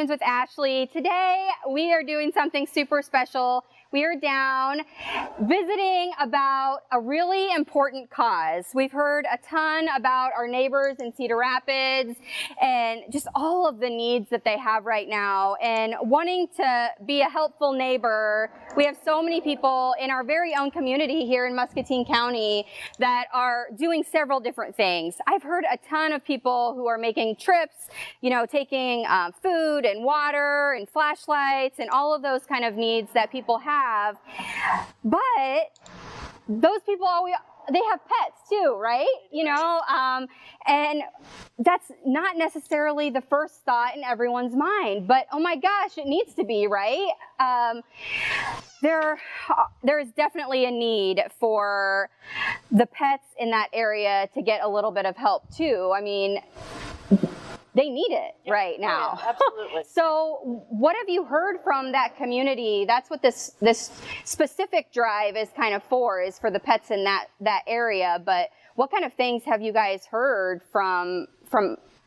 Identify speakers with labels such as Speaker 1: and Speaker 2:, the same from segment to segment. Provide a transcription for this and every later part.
Speaker 1: Humans with Ashley. Today we are doing something super special. We are down visiting about a really important cause. We've heard a ton about our neighbors in Cedar Rapids and just all of the needs that they have right now. And wanting to be a helpful neighbor, we have so many people in our very own community here in Muscatine County that are doing several different things. I've heard a ton of people who are making trips, you know, taking food and water and flashlights and all of those kind of needs that people have. But those people they have pets too, right? You know, and that's not necessarily the first thought in everyone's mind, but oh my gosh, it needs to be, right? There is definitely a need for the pets in that area to get a little bit of help too. I mean, they need it right now.
Speaker 2: Yeah, absolutely.
Speaker 1: So what have you heard from that community? That's what this specific drive is kind of for, is for the pets in that area. But what kind of things have you guys heard from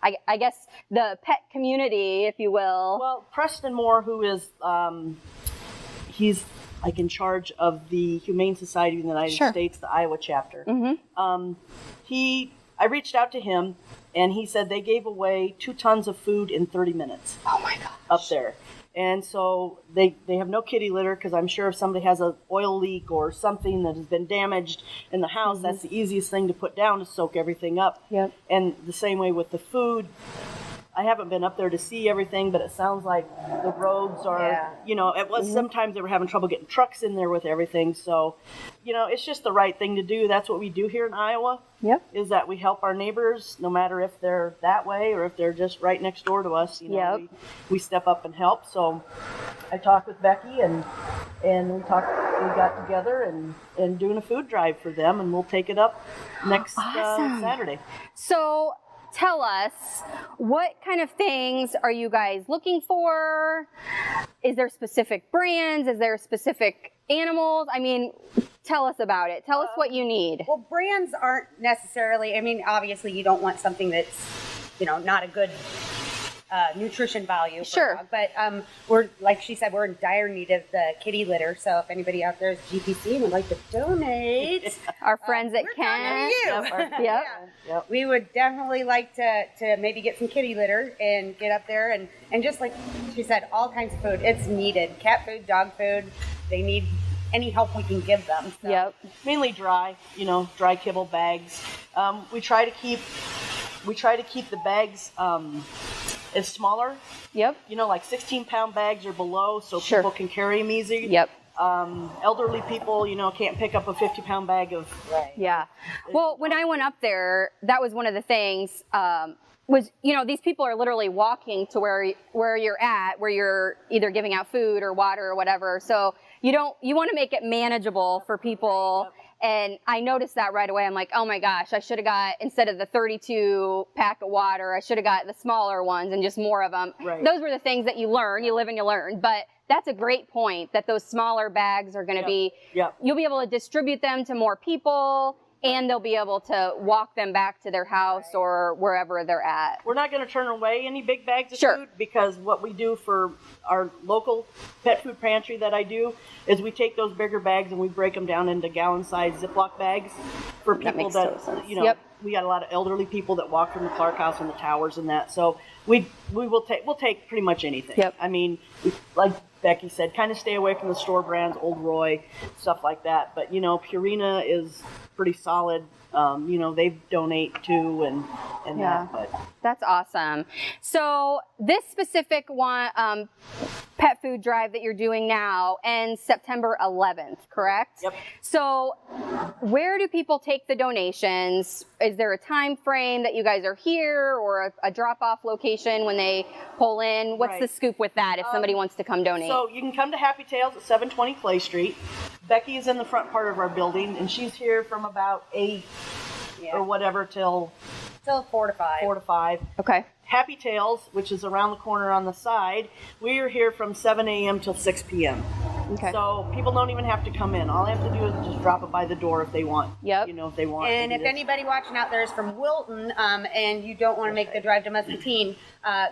Speaker 1: I guess the pet community, if you will?
Speaker 2: Well, Preston Moore, who is, he's like in charge of the Humane Society of the United States, the Iowa chapter.
Speaker 1: Mm-hmm.
Speaker 2: I reached out to him, and he said they gave away 2 tons of food in 30 minutes.
Speaker 1: Oh my gosh.
Speaker 2: Up there. And so they have no kitty litter, because I'm sure if somebody has an oil leak or something that has been damaged in the house, mm-hmm. that's the easiest thing to put down to soak everything up.
Speaker 1: Yep.
Speaker 2: And the same way with the food. I haven't been up there to see everything, but it sounds like the roads are, you know, it was sometimes they were having trouble getting trucks in there with everything. So, you know, it's just the right thing to do. That's what we do here in Iowa.
Speaker 1: Yep.
Speaker 2: Is that we help our neighbors, no matter if they're that way or if they're just right next door to us. You know, we step up and help. So I talked with Becky and we got together and doing a food drive for them, and we'll take it up next Saturday.
Speaker 1: So tell us, what kind of things are you guys looking for? Is there specific brands? Is there specific animals? I mean, tell us about it. Tell us what you need.
Speaker 3: Well, brands aren't necessarily, I mean, obviously you don't want something that's, you know, not a good nutrition value for a dog. But we're, like she said, we're in dire need of the kitty litter. So if anybody out there is GPC and would like to donate,
Speaker 1: our friends at Ken,
Speaker 3: Yep. We would definitely like to maybe get some kitty litter and get up there and just like she said, all kinds of food. It's needed. Cat food, dog food. They need any help we can give them. So.
Speaker 1: Yep.
Speaker 2: Mainly dry, you know, dry kibble bags. We try to keep the bags is smaller.
Speaker 1: Yep.
Speaker 2: You know, like 16-pound bags or below, so people can carry them easy.
Speaker 1: Yep.
Speaker 2: Elderly people, you know, can't pick up a 50-pound bag of.
Speaker 3: Right.
Speaker 1: Yeah. Well, when I went up there, that was one of the things. Was, you know, these people are literally walking to where you're at, where you're either giving out food or water or whatever. So you want to make it manageable for people. Yep. And I noticed that right away. I'm like, oh my gosh, I should have got, instead of the 32 pack of water, I should have got the smaller ones and just more of them.
Speaker 2: Right.
Speaker 1: Those were the things that you learn, you live and you learn. But that's a great point, that those smaller bags are going to be, you'll be able to distribute them to more people, and they'll be able to walk them back to their house or wherever they're at.
Speaker 2: We're not going to turn away any big bags of food, because what we do for our local pet food pantry that I do is we take those bigger bags and we break them down into gallon-sized Ziploc bags for people that you know, we got a lot of elderly people that walk from the Clark House and the towers and that. So we'll take pretty much anything.
Speaker 1: Yep.
Speaker 2: I mean, like Becky said, kind of stay away from the store brands, Old Roy, stuff like that. But, you know, Purina is pretty solid. You know, they donate too and that. But
Speaker 1: that's awesome. So this specific one, pet food drive that you're doing now ends September 11th, correct?
Speaker 2: Yep.
Speaker 1: So where do people take the donations? Is there a time frame that you guys are here, or a drop-off location when they pull in? What's the scoop with that if somebody wants to come donate?
Speaker 2: So you can come to Happy Tails at 720 Clay Street. Becky is in the front part of our building, and she's here from about 8 or whatever till
Speaker 3: 4 to 5.
Speaker 2: 4 to 5.
Speaker 1: Okay.
Speaker 2: Happy Tails, which is around the corner on the side, we are here from 7 a.m. till 6 p.m.
Speaker 1: Okay.
Speaker 2: So people don't even have to come in. All they have to do is just drop it by the door if they want.
Speaker 1: Yep.
Speaker 2: If they want.
Speaker 3: And if anybody watching out there is from Wilton, and you don't want to make the drive to Muscatine,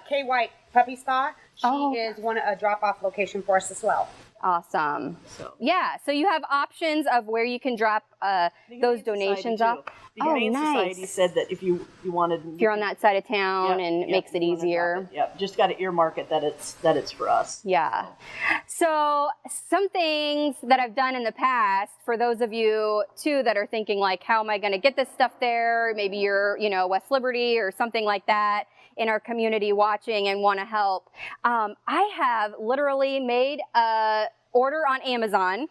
Speaker 3: Kay White Puppy Spa, she is a drop-off location for us as well.
Speaker 1: Awesome. So you have options of where you can drop those donations off.
Speaker 2: The Humane Society said that if you wanted,
Speaker 1: if you're on that side of town, and it makes it easier.
Speaker 2: Just got to earmark it that it's for us.
Speaker 1: Yeah. So some things that I've done in the past, for those of you too that are thinking like, how am I going to get this stuff there? Maybe you're, West Liberty or something like that in our community watching and want to help. I have literally made a order on Amazon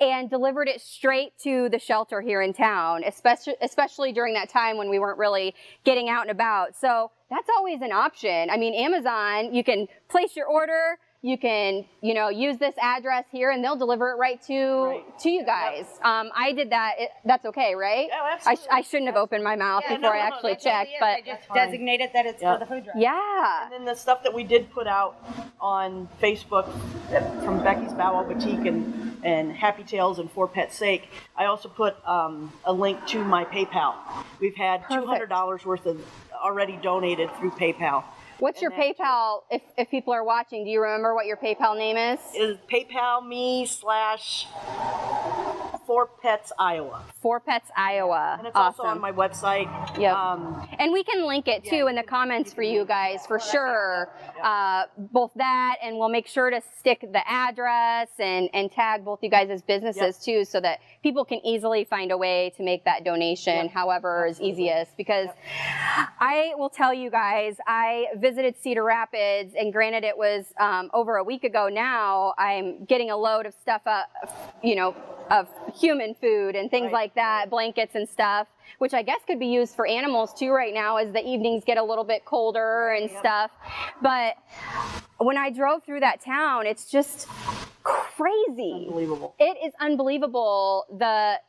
Speaker 1: and delivered it straight to the shelter here in town, especially during that time when we weren't really getting out and about. So that's always an option. I mean, Amazon, you can place your order, you can, use this address here and they'll deliver it right to you guys. I did that. That's okay, right?
Speaker 2: Yeah, absolutely.
Speaker 1: I shouldn't have opened my mouth before I actually checked, but
Speaker 3: I just designated that it's for the food drive.
Speaker 1: Yeah.
Speaker 2: And then the stuff that we did put out on Facebook from Becky's Bow Wow Boutique and Happy Tales and For Pet's Sake, I also put a link to my PayPal. We've had $200 worth of already donated through PayPal.
Speaker 1: What's your PayPal, if people are watching, do you remember what your PayPal name is?
Speaker 2: Is PayPal me / For Pets Iowa.
Speaker 1: For Pets Iowa.
Speaker 2: And it's also on my website.
Speaker 1: Yep. And we can link it too in the comments for you guys for sure. Both that, and we'll make sure to stick the address and tag both you guys' businesses too, so that people can easily find a way to make that donation however is easiest. Because I will tell you guys, I visited Cedar Rapids, and granted it was over a week ago now. I'm getting a load of stuff up, of human food and things like that, blankets and stuff, which I guess could be used for animals too right now as the evenings get a little bit colder and stuff. But when I drove through that town, it's just crazy.
Speaker 2: Unbelievable.
Speaker 1: It is unbelievable, the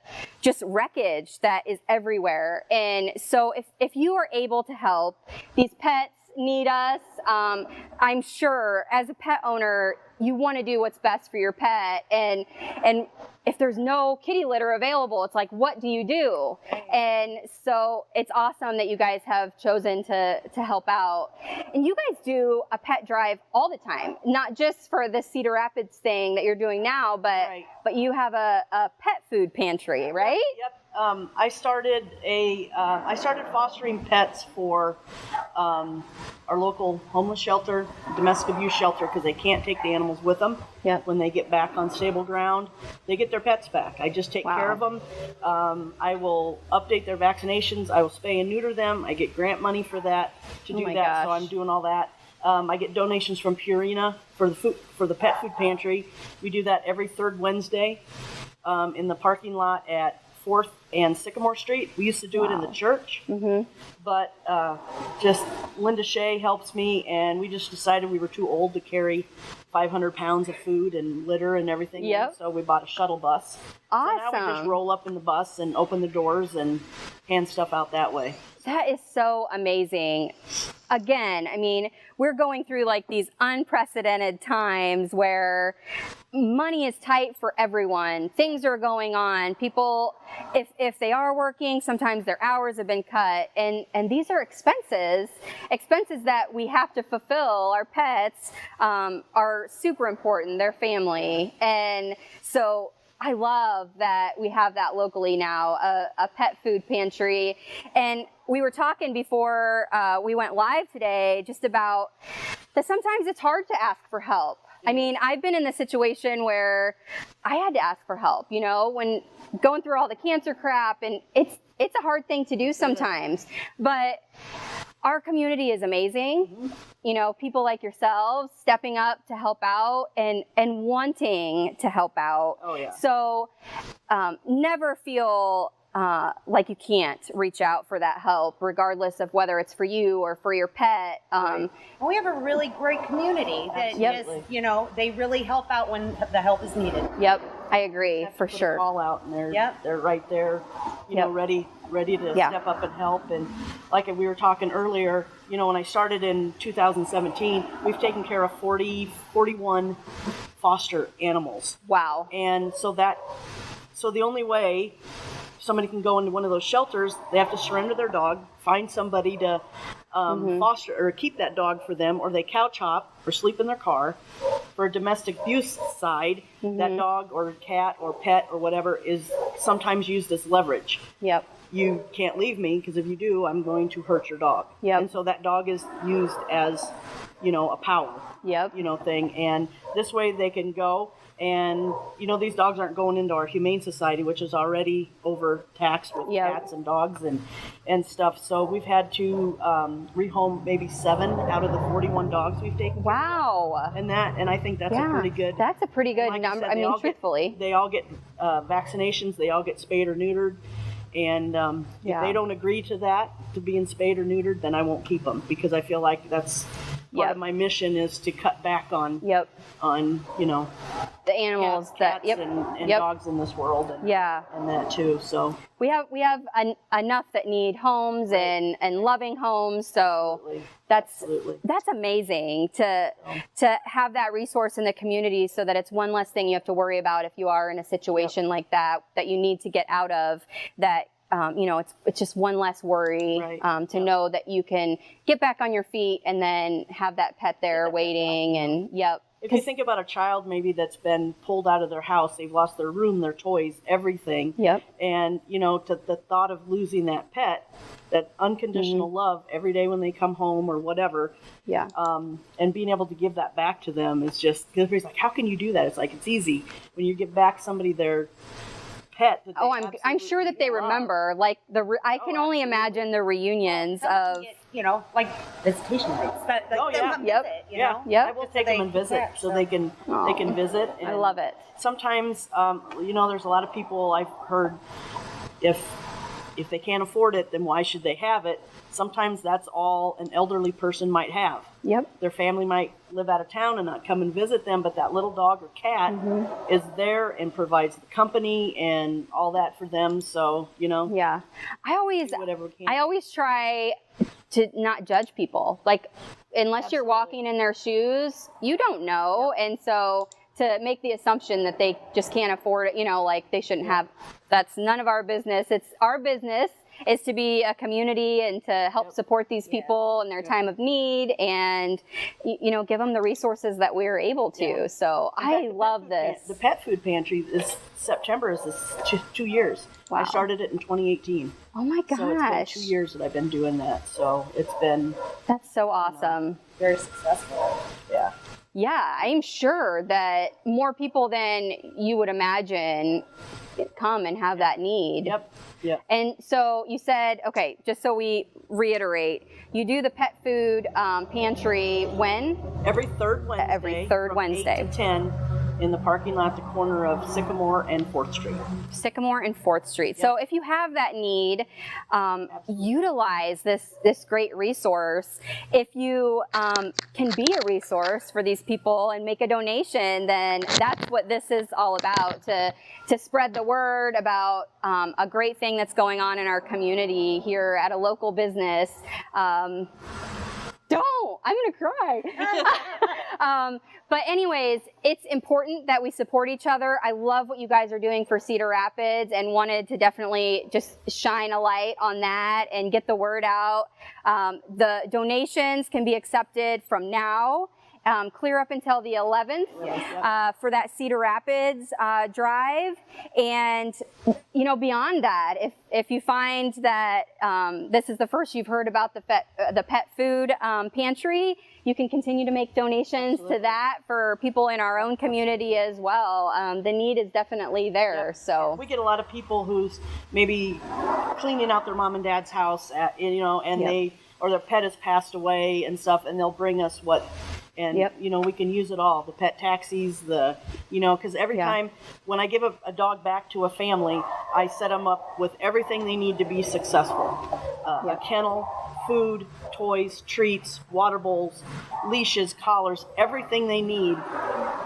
Speaker 1: just wreckage that is everywhere. And so if you are able to help, these pets need us. I'm sure as a pet owner, you want to do what's best for your pet, and if there's no kitty litter available, it's like, what do you do? And so it's awesome that you guys have chosen to help out. And you guys do a pet drive all the time, not just for the Cedar Rapids thing that you're doing now, but you have a pet food pantry, right?
Speaker 2: Yep. I started fostering pets for our local homeless shelter, domestic abuse shelter, because they can't take the animals with them.
Speaker 1: Yep.
Speaker 2: When they get back on stable ground, they get their pets back. I just take care of them. I will update their vaccinations. I will spay and neuter them. I get grant money for that to do that. So I'm doing all that. I get donations from Purina for the pet food pantry. We do that every third Wednesday in the parking lot at 4th and Sycamore Street. We used to do it in the church, but just Linda Shea helps me, and we just decided we were too old to carry 500 pounds of food and litter and everything.
Speaker 1: Yep.
Speaker 2: So we bought a shuttle bus.
Speaker 1: Awesome.
Speaker 2: So now we just roll up in the bus and open the doors and hand stuff out that way.
Speaker 1: That is so amazing. Again, I mean, we're going through like these unprecedented times where money is tight for everyone. Things are going on. People, if they are working, sometimes their hours have been cut. And these are expenses that we have to fulfill. Our pets are super important, their family. And so I love that we have that locally now, a pet food pantry. And we were talking before we went live today just about that sometimes it's hard to ask for help. I mean, I've been in the situation where I had to ask for help, when going through all the cancer crap, and it's a hard thing to do sometimes. But our community is amazing. People like yourselves stepping up to help out and wanting to help out.
Speaker 2: Oh, yeah.
Speaker 1: So never feel like you can't reach out for that help, regardless of whether it's for you or for your pet.
Speaker 3: And we have a really great community that just, they really help out when the help is needed.
Speaker 1: Yep, I agree, for sure.
Speaker 2: All out, and they're right there, ready to step up and help. And like we were talking earlier, when I started in 2017, we've taken care of 41 foster animals.
Speaker 1: Wow.
Speaker 2: And so the only way somebody can go into one of those shelters, they have to surrender their dog, find somebody to foster or keep that dog for them, or they couch hop or sleep in their car. For a domestic abuse side, that dog or cat or pet or whatever is sometimes used as leverage.
Speaker 1: Yep.
Speaker 2: You can't leave me, because if you do, I'm going to hurt your dog.
Speaker 1: Yep.
Speaker 2: And so that dog is used as, a power,
Speaker 1: Yep.
Speaker 2: Thing. And this way they can go and, these dogs aren't going into our humane society, which is already overtaxed with
Speaker 1: Yep.
Speaker 2: cats and dogs and stuff. So we've had to rehome maybe 7 out of the 41 dogs we've taken.
Speaker 1: Wow.
Speaker 2: And I think that's a pretty good.
Speaker 1: That's a pretty good
Speaker 2: like
Speaker 1: number.
Speaker 2: said,
Speaker 1: Truthfully.
Speaker 2: they all get vaccinations. They all get spayed or neutered. And if they don't agree to that, to being spayed or neutered, then I won't keep them, because I feel like that's part of my mission is to cut back on
Speaker 1: the animals
Speaker 2: cats
Speaker 1: that
Speaker 2: and dogs in this world and that too. So
Speaker 1: we have enough that need homes and loving homes. So that's amazing to have that resource in the community, so that it's one less thing you have to worry about if you are in a situation like that you need to get out of. That it's just one less worry to know that you can get back on your feet and then have that pet there waiting. And
Speaker 2: if you think about a child maybe that's been pulled out of their house, they've lost their room, their toys, everything.
Speaker 1: Yep.
Speaker 2: And, to the thought of losing that pet, that unconditional love every day when they come home or whatever.
Speaker 1: Yeah.
Speaker 2: And being able to give that back to them is just, because everybody's like, how can you do that? It's like, it's easy. When you give back somebody their pet. That
Speaker 1: I'm sure that they remember. Like I can only imagine the reunions of.
Speaker 3: Like visitation rights. But
Speaker 1: Yep.
Speaker 2: I will take them and visit, so they can visit. And
Speaker 1: I love it.
Speaker 2: Sometimes, there's a lot of people I've heard, if they can't afford it, then why should they have it? Sometimes that's all an elderly person might have.
Speaker 1: Yep.
Speaker 2: Their family might live out of town and not come and visit them, but that little dog or cat is there and provides the company and all that for them. So,
Speaker 1: Yeah. I
Speaker 2: whatever we can.
Speaker 1: always try to not judge people. Like, unless you're walking in their shoes, you don't know. Yep. And so to make the assumption that they just can't afford it, like they shouldn't have, that's none of our business. It's our business is to be a community and to help support these people in their time of need and, give them the resources that we're able to. Yeah. So I love this.
Speaker 2: The pet food pantry September is this 2 years.
Speaker 1: Wow.
Speaker 2: I started it in 2018.
Speaker 1: Oh my gosh.
Speaker 2: So it's been 2 years that I've been doing that. So it's been.
Speaker 1: That's so awesome.
Speaker 3: Very successful.
Speaker 2: Yeah.
Speaker 1: Yeah, I'm sure that more people than you would imagine come and have that need.
Speaker 2: Yep. Yeah.
Speaker 1: And so you said, okay, just so we reiterate, you do the pet food pantry when?
Speaker 2: Every third Wednesday.
Speaker 1: Every third
Speaker 2: from
Speaker 1: Wednesday.
Speaker 2: 8 to 10 in the parking lot at the corner of Sycamore and 4th Street.
Speaker 1: Sycamore and 4th Street. Yep. So if you have that need, utilize this great resource. If you can be a resource for these people and make a donation, then that's what this is all about, to spread the word about a great thing that's going on in our community here at a local business. Don't! I'm gonna cry. But anyways, it's important that we support each other. I love what you guys are doing for Cedar Rapids and wanted to definitely just shine a light on that and get the word out. The donations can be accepted from now clear up until the 11th for that Cedar Rapids drive. And, beyond that, if you find that this is the first you've heard about the pet food pantry, you can continue to make donations to that for people in our own community as well. The need is definitely there. Yep. So we
Speaker 2: get a lot of people who's maybe cleaning out their mom and dad's house, and or their pet has passed away and stuff, and they'll bring us and we can use it all, the pet taxis, because every time when I give a dog back to a family, I set them up with everything they need to be successful. A kennel, food, toys, treats, water bowls, leashes, collars, everything they need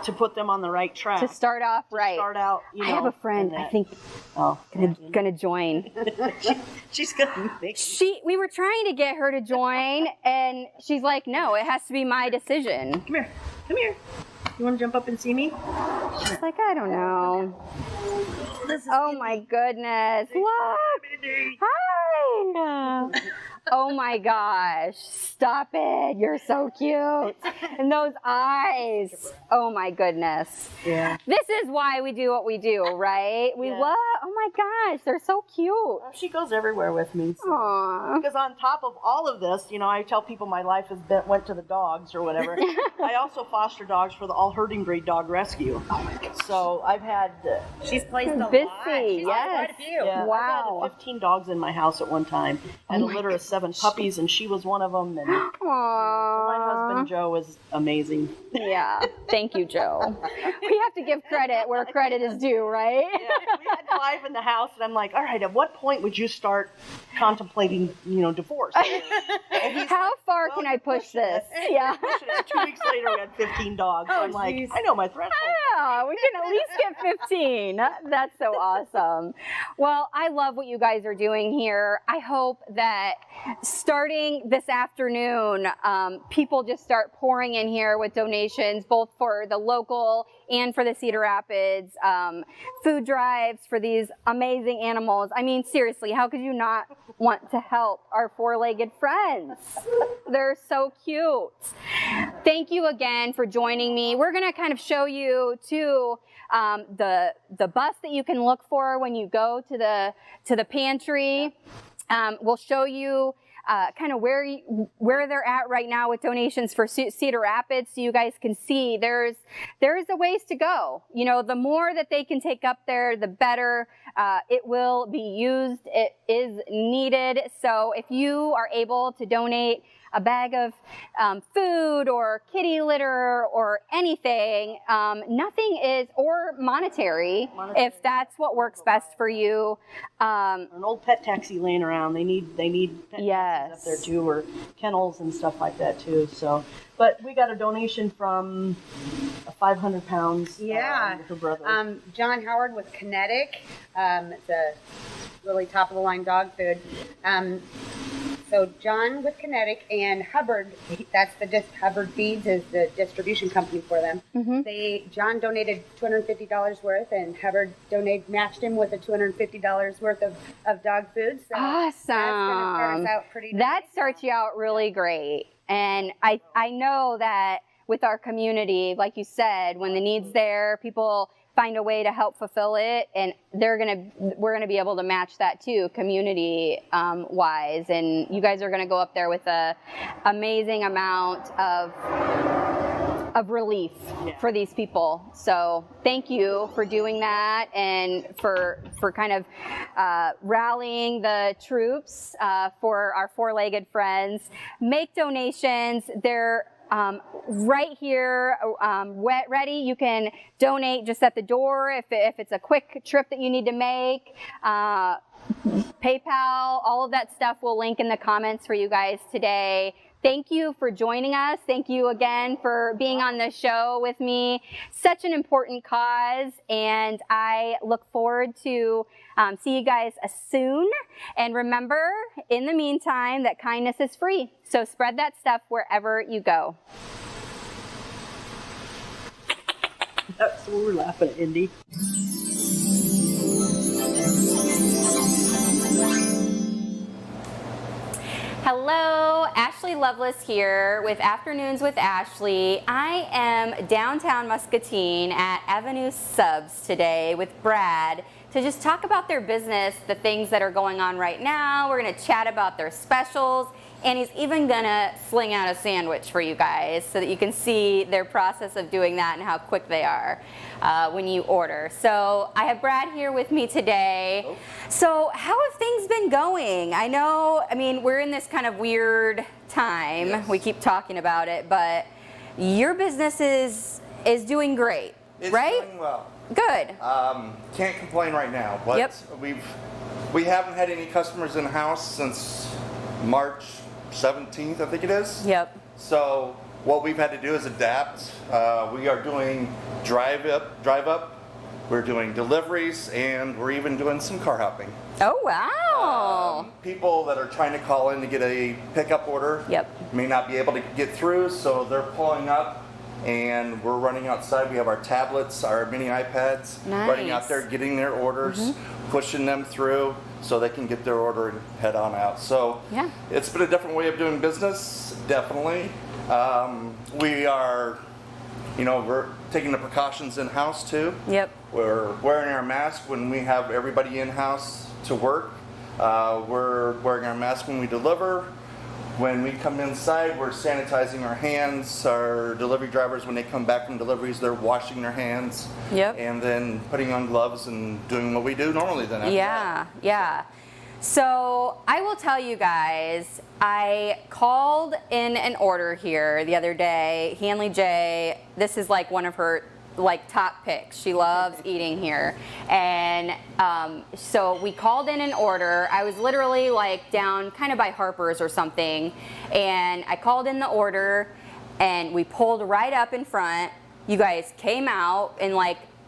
Speaker 2: to put them on the right track.
Speaker 1: To start off right.
Speaker 2: Start out,
Speaker 1: I have a friend, I think, gonna join.
Speaker 2: She's gonna make
Speaker 1: we were trying to get her to join, and she's like, no, it has to be my decision.
Speaker 2: Come here. You want to jump up and see me?
Speaker 1: She's like, I don't know. Oh my goodness. Look. Hi. Oh my gosh. Stop it. You're so cute. And those eyes. Oh my goodness.
Speaker 2: Yeah.
Speaker 1: This is why we do what we do, right? We love, oh my gosh, they're so cute.
Speaker 2: Well, she goes everywhere with me. So.
Speaker 1: Aww.
Speaker 2: Because on top of all of this, you know, I tell people my life has went to the dogs or whatever. I also foster dogs for the all herding breed dog rescue. Oh my gosh. So I've had.
Speaker 3: She's placed a lot.
Speaker 1: Busy,
Speaker 3: She's
Speaker 1: yes.
Speaker 3: quite a few.
Speaker 2: Yeah,
Speaker 1: Wow.
Speaker 2: I've had 15 dogs in my house at one time. And a litter of 7 puppies, and she was one of them. And so my husband Joe is amazing.
Speaker 1: Yeah. Thank you, Joe. We have to give credit where credit is due, right?
Speaker 2: Yeah, we had 5 in the house, and I'm like, all right, at what point would you start contemplating, you know, divorce?
Speaker 1: How far can I push this? Yeah.
Speaker 2: And 2 weeks later, we had 15 dogs. So I'm like,
Speaker 3: geez.
Speaker 2: I know my threshold.
Speaker 1: Yeah, we can at least get 15. That's so awesome. Well, I love what you guys are doing here. I hope that starting this afternoon, people just start pouring in here with donations, both for the local and for the Cedar Rapids food drives for these amazing animals. I mean, seriously, how could you not want to help our 4-legged friends? They're so cute. Thank you again for joining me. We're going to kind of show you too the bus that you can look for when you go to the pantry. We'll show you kind of where they're at right now with donations for Cedar Rapids, so you guys can see there's a ways to go. You know, the more that they can take up there, the better it will be used. It is needed. So if you are able to donate a bag of food or kitty litter or anything, nothing is, or monetary, if that's what works best for you.
Speaker 2: An old pet taxi laying around. They need pet taxis up there too, or kennels and stuff like that too. So, but we got a donation from 500 pounds.
Speaker 3: Yeah.
Speaker 2: Her brother.
Speaker 3: John Howard with Kinetic. It's a really top of the line dog food. So John with Kinetic and Hubbard, that's Hubbard Feeds is the distribution company for them. Mm-hmm. John donated $250 worth, and Hubbard matched him with a $250 worth of dog food. So
Speaker 1: awesome.
Speaker 3: That's gonna start us out pretty nice.
Speaker 1: That starts you out really great. And I know that with our community, like you said, when the need's there, people find a way to help fulfill it, and we're gonna be able to match that too, community wise. And you guys are gonna go up there with a amazing amount of relief for these people. So thank you for doing that, and for kind of rallying the troops for our 4-legged friends. Make donations. They're right here, ready. You can donate just at the door if it's a quick trip that you need to make. PayPal, all of that stuff will link in the comments for you guys today. Thank you for joining us. Thank you again for being on the show with me. Such an important cause, and I look forward to see you guys soon. And remember, in the meantime, that kindness is free. So spread that stuff wherever you go.
Speaker 2: That's what we're laughing at, Indy.
Speaker 1: Hello, Ashley Lovelace here with Afternoons with Ashley. I am downtown Muscatine at Avenue Subs today with Brad to just talk about their business, the things that are going on right now. We're going to chat about their specials, and he's even going to sling out a sandwich for you guys so that you can see their process of doing that and how quick they are when you order. So I have Brad here with me today. Oh. So how have things been going? I mean, we're in this kind of weird time. Yes. We keep talking about it, but your business is doing great, right?
Speaker 4: It's doing well.
Speaker 1: Good.
Speaker 4: Can't complain right now, but
Speaker 1: yep.
Speaker 4: we haven't had any customers in the house since March 17th, I think it is.
Speaker 1: Yep.
Speaker 4: So what we've had to do is adapt. We are doing drive up. We're doing deliveries, and we're even doing some car hopping.
Speaker 1: Oh, wow.
Speaker 4: People that are trying to call in to get a pickup order
Speaker 1: yep.
Speaker 4: may not be able to get through, so they're pulling up and we're running outside. We have our tablets, our mini iPads, running out there, getting their orders, pushing them through so they can get their order and head on out. So it's been a different way of doing business, definitely. We are, we're taking the precautions in-house too.
Speaker 1: Yep.
Speaker 4: We're wearing our mask when we have everybody in-house to work. We're wearing our mask when we deliver. When we come inside, we're sanitizing our hands. Our delivery drivers, when they come back from deliveries, they're washing their hands.
Speaker 1: Yep.
Speaker 4: And then putting on gloves and doing what we do normally then after that.
Speaker 1: So I will tell you guys, I called in an order here the other day. Hanley J, this is like one of her top picks. She loves eating here. And so we called in an order. I was literally down kind of by Harper's or something. And I called in the order and we pulled right up in front. You guys came out in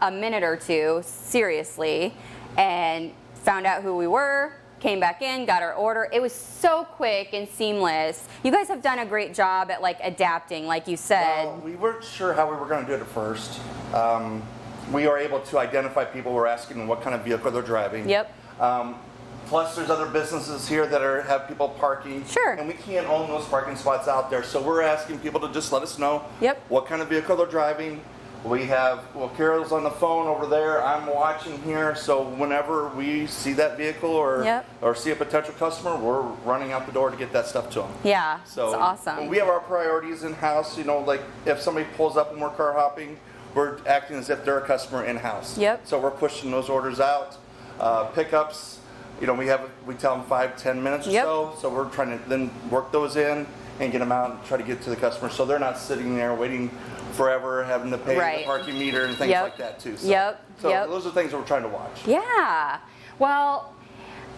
Speaker 1: a minute or two, seriously, and found out who we were, came back in, got our order. It was so quick and seamless. You guys have done a great job at adapting, like you said.
Speaker 4: Well, we weren't sure how we were going to do it at first. We are able to identify people. We're asking them what kind of vehicle they're driving.
Speaker 1: Yep.
Speaker 4: Plus, there's other businesses here that have people parking.
Speaker 1: Sure.
Speaker 4: And we can't own those parking spots out there. So we're asking people to just let us know what kind of vehicle they're driving. Carol's on the phone over there. I'm watching here. So whenever we see that vehicle or see a potential customer, we're running out the door to get that stuff to them.
Speaker 1: Yeah,
Speaker 4: so
Speaker 1: it's awesome.
Speaker 4: We have our priorities in-house. If somebody pulls up and we're car hopping, we're acting as if they're a customer in-house.
Speaker 1: Yep.
Speaker 4: So we're pushing those orders out. Pickups, we tell them 5-10 minutes or so. So we're trying to then work those in and get them out and try to get to the customer so they're not sitting there waiting forever, having to pay the parking meter and things like that too. So, those are things that we're trying to watch.
Speaker 1: Yeah. Well,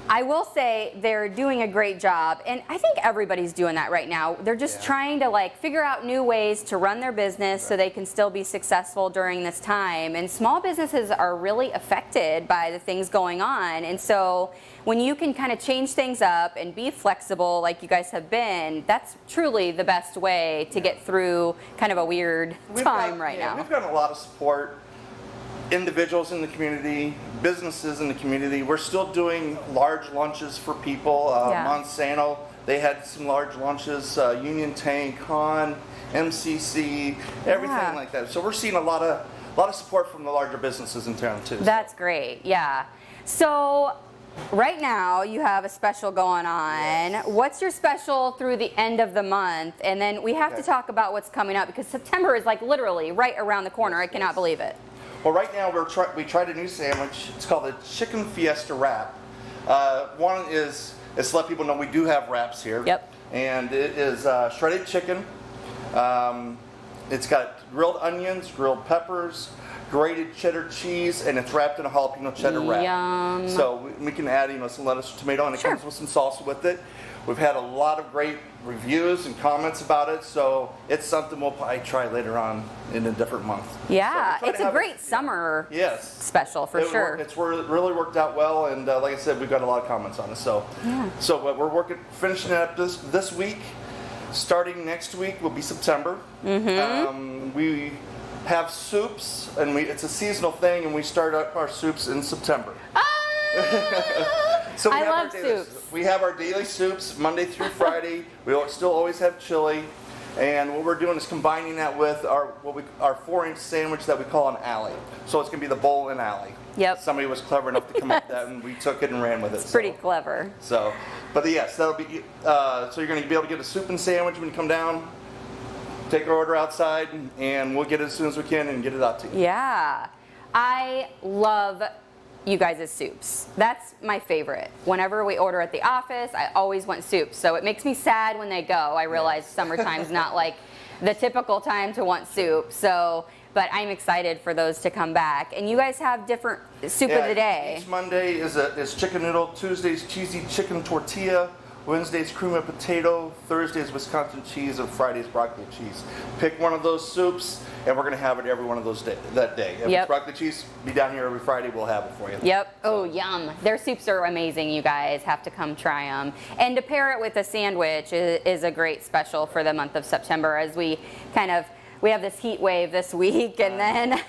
Speaker 1: I will say they're doing a great job, and I think everybody's doing that right now. They're just trying to figure out new ways to run their business so they can still be successful during this time. And small businesses are really affected by the things going on. And so when you can kind of change things up and be flexible like you guys have been, that's truly the best way to get through kind of a weird time right now.
Speaker 4: We've got a lot of support. Individuals in the community, businesses in the community. We're still doing large lunches for people. Monsanto, they had some large lunches. Union Tank, Han, MCC, everything like that. So we're seeing a lot of support from the larger businesses in town too.
Speaker 1: That's great. Yeah. So right now you have a special going on. What's your special through the end of the month? And then we have to talk about what's coming up because September is literally right around the corner. I cannot believe it.
Speaker 4: Well, right now we tried a new sandwich. It's called the Chicken Fiesta Wrap. One is to let people know we do have wraps here.
Speaker 1: Yep.
Speaker 4: And it is shredded chicken. It's got grilled onions, grilled peppers, grated cheddar cheese, and it's wrapped in a jalapeno cheddar wrap.
Speaker 1: Yum.
Speaker 4: So we can add some lettuce, tomato, and it comes with some salsa with it. We've had a lot of great reviews and comments about it, so it's something we'll probably try later on in a different month.
Speaker 1: Yeah, it's a great summer special for sure.
Speaker 4: It's really worked out well, and like I said, we've got a lot of comments on it. So, we're finishing it up this week. Starting next week will be September. We have soups, and it's a seasonal thing, and we start up our soups in September. So I love soups. We have our daily soups Monday through Friday. We still always have chili, and what we're doing is combining that with our 4-inch sandwich that we call an alley. So it's gonna be the bowl and alley.
Speaker 1: Yep.
Speaker 4: Somebody was clever enough to come up with that, and we took it and ran with it.
Speaker 1: It's pretty clever.
Speaker 4: So, but yes, that'll be. So you're gonna be able to get a soup and sandwich when you come down. Take our order outside, and we'll get it as soon as we can and get it out to you.
Speaker 1: Yeah, I love you guys' soups. That's my favorite. Whenever we order at the office, I always want soups. So it makes me sad when they go. I realize summertime's not the typical time to want soup. So, but I'm excited for those to come back. And you guys have different soup of the day.
Speaker 4: Each Monday is chicken noodle. Tuesday's cheesy chicken tortilla. Wednesday's cream of potato, Thursday's Wisconsin cheese, and Friday's broccoli cheese. Pick one of those soups, and we're going to have it every one of those that day. If it's broccoli cheese, be down here every Friday, we'll have it for you.
Speaker 1: Yep. Oh, yum. Their soups are amazing, you guys. Have to come try them. And to pair it with a sandwich is a great special for the month of September as we kind of we have this heat wave this week, and then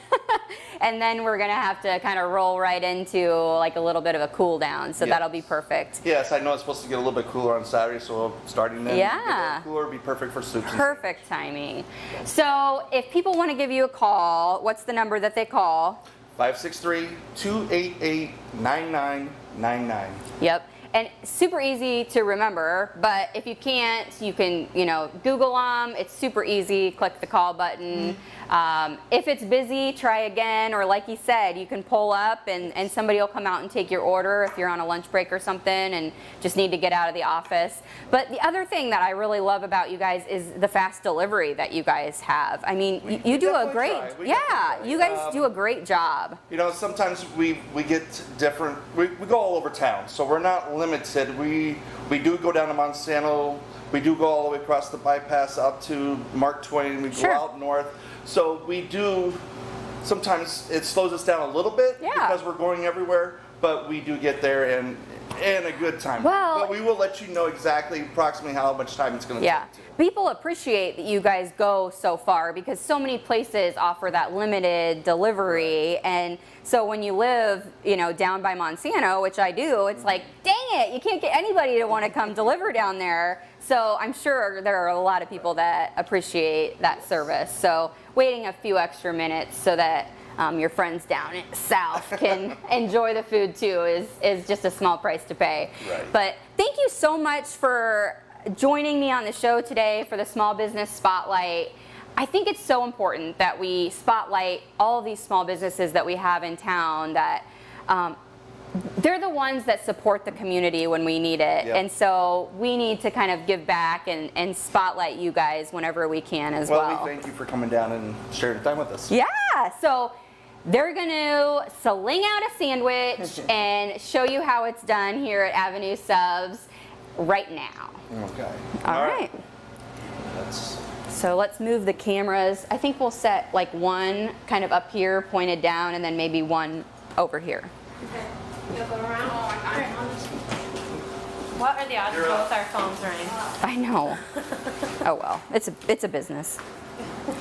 Speaker 1: and then we're gonna have to kind of roll right into like a little bit of a cool down. So that'll be perfect.
Speaker 4: Yes, I know it's supposed to get a little bit cooler on Saturday, so starting then, get a little cooler, be perfect for soups.
Speaker 1: Perfect timing. So if people want to give you a call, what's the number that they call?
Speaker 4: 563-288-9999.
Speaker 1: Yep. And super easy to remember, but if you can't, you can, Google them. It's super easy. Click the call button. If it's busy, try again. Or like you said, you can pull up and somebody will come out and take your order if you're on a lunch break or something and just need to get out of the office. But the other thing that I really love about you guys is the fast delivery that you guys have. I mean, you do a great, you guys do a great job.
Speaker 4: Sometimes we get different, we go all over town, so we're not limited. We do go down to Monsanto. We do go all the way across the bypass up to Mark Twain. We go out north. So we do, sometimes it slows us down a little bit because we're going everywhere, but we do get there in a good time. But we will let you know exactly approximately how much time it's going to take.
Speaker 1: People appreciate that you guys go so far because so many places offer that limited delivery. And so when you live, down by Monsanto, which I do, it's like, dang it, you can't get anybody to want to come deliver down there. So I'm sure there are a lot of people that appreciate that service. So waiting a few extra minutes so that your friends down south can enjoy the food too is just a small price to pay. But thank you so much for joining me on the show today for the Small Business Spotlight. I think it's so important that we spotlight all of these small businesses that we have in town that they're the ones that support the community when we need it. And so we need to kind of give back and spotlight you guys whenever we can as well.
Speaker 4: Well, we thank you for coming down and sharing time with us.
Speaker 1: So they're going to sling out a sandwich and show you how it's done here at Avenue Subs right now.
Speaker 4: Okay.
Speaker 1: All right. So let's move the cameras. I think we'll set like one kind of up here pointed down and then maybe one over here.
Speaker 5: Okay. You'll go around? What are the odds both our phones ring?
Speaker 1: I know. Oh well, it's a business.
Speaker 5: Do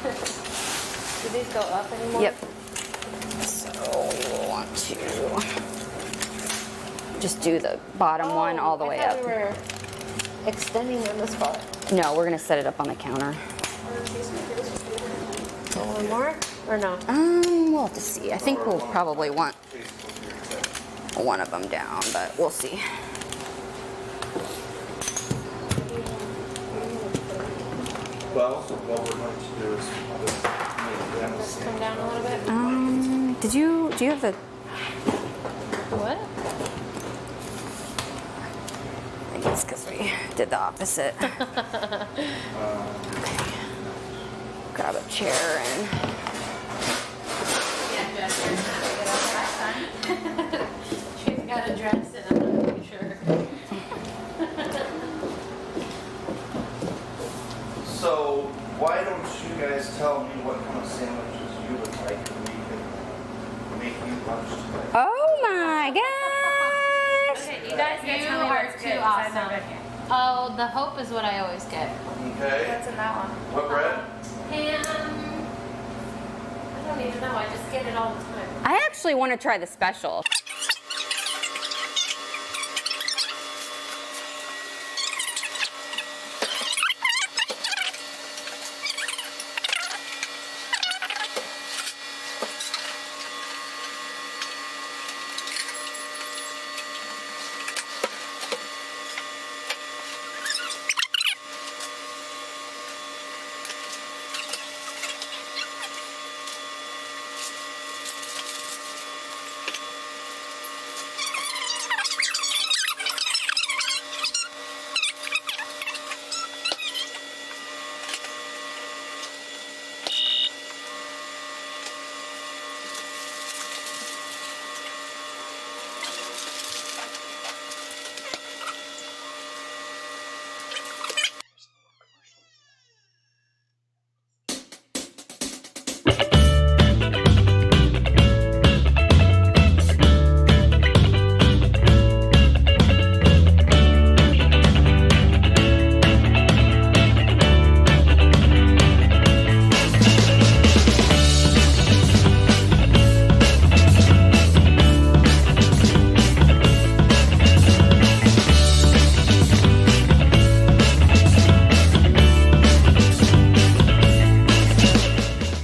Speaker 5: these go up anymore?
Speaker 1: Yep. So we will want to just do the bottom one all the way up.
Speaker 5: We were extending them this far.
Speaker 1: No, we're gonna set it up on the counter.
Speaker 5: One more or no?
Speaker 1: We'll have to see. I think we'll probably want one of them down, but we'll see.
Speaker 4: Well, what we're going to do is
Speaker 5: Just come down a little bit.
Speaker 1: Do you have the?
Speaker 5: What?
Speaker 1: I think it's because we did the opposite. Okay. Grab a chair and.
Speaker 5: She's got a dress and I'm not really sure.
Speaker 4: So why don't you guys tell me what kind of sandwiches you would like and we can make you lunch today.
Speaker 1: Oh my gosh!
Speaker 5: Okay, you guys are too awesome. Oh, the hope is what I always get.
Speaker 4: Okay.
Speaker 5: What's in that one?
Speaker 4: What bread?
Speaker 5: Ham. I don't even know. I just get it all the time.
Speaker 1: I actually want to try the special.